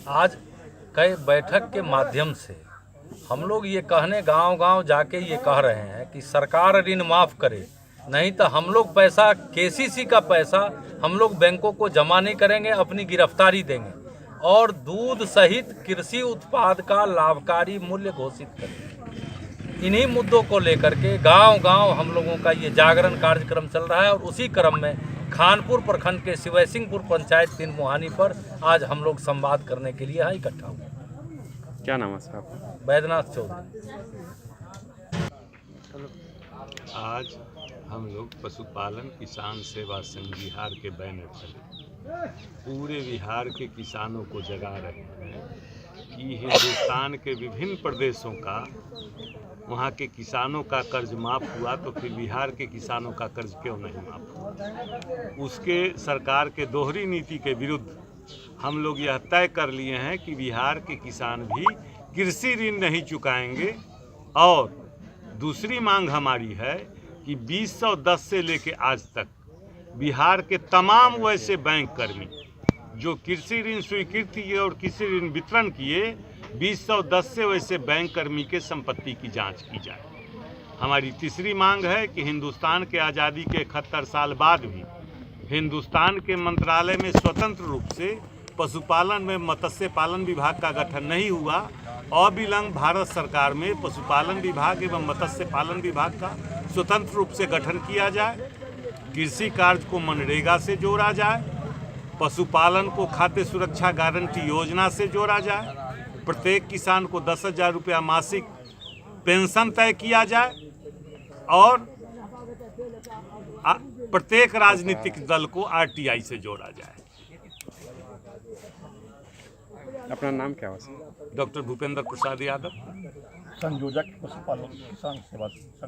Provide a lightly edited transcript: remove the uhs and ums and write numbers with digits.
आज कई बैठक के माध्यम से हम लोग ये कहने गांव-गांव जाके ये कह रहे हैं कि सरकार ऋण माफ़ करे, नहीं तो हम लोग पैसा केसीसी का पैसा हम लोग बैंकों को जमा नहीं करेंगे, अपनी गिरफ्तारी देंगे और दूध सहित कृषि उत्पाद का लाभकारी मूल्य घोषित करेंगे। इन्हीं मुद्दों को लेकर के गांव-गांव हम लोगों का ये जागरण कार्यक्रम चल रहा है और उसी क्रम में खानपुर प्रखंड के शिवसिंहपुर पंचायत 3 मुहानी पर आज हम लोग संवाद करने के लिए यहाँ इकट्ठा हुए। क्या नाम है साहब? बैद्यनाथ चौधरी। आज हम लोग पशुपालन किसान सेवा संघ बिहार के बैनर तले पूरे बिहार के किसानों को जगा रहे हैं कि हिंदुस्तान के विभिन्न प्रदेशों का वहाँ के किसानों का कर्ज माफ़ हुआ तो फिर बिहार के किसानों का कर्ज क्यों नहीं माफ़ हुआ। उसके सरकार के दोहरी नीति के विरुद्ध हम लोग यह तय कर लिए हैं कि बिहार के किसान भी कृषि ऋण नहीं चुकाएंगे। और दूसरी मांग हमारी है कि 2010 से लेकर आज तक बिहार के तमाम वैसे बैंक कर्मी जो कृषि ऋण स्वीकृति किए और कृषि ऋण वितरण किए, 2010 से वैसे बैंक कर्मी के संपत्ति की जांच की जाए। हमारी तीसरी मांग है कि हिंदुस्तान के आज़ादी के 71 साल बाद भी हिंदुस्तान के मंत्रालय में स्वतंत्र रूप से पशुपालन में मत्स्य पालन विभाग का गठन नहीं हुआ। अविलंब भारत सरकार में पशुपालन विभाग एवं मत्स्य पालन विभाग का स्वतंत्र रूप से गठन किया जाए। कृषि कार्य को मनरेगा से जोड़ा जाए। पशुपालन को खाद्य सुरक्षा गारंटी योजना से जोड़ा जाए। प्रत्येक किसान को 10,000 रुपया मासिक पेंशन तय किया जाए और प्रत्येक राजनीतिक दल को आरटीआई से जोड़ा जाए। अपना नाम क्या है? डॉक्टर भूपेंद्र प्रसाद यादव, संयोजक पशुपालन किसान सेवा संघ।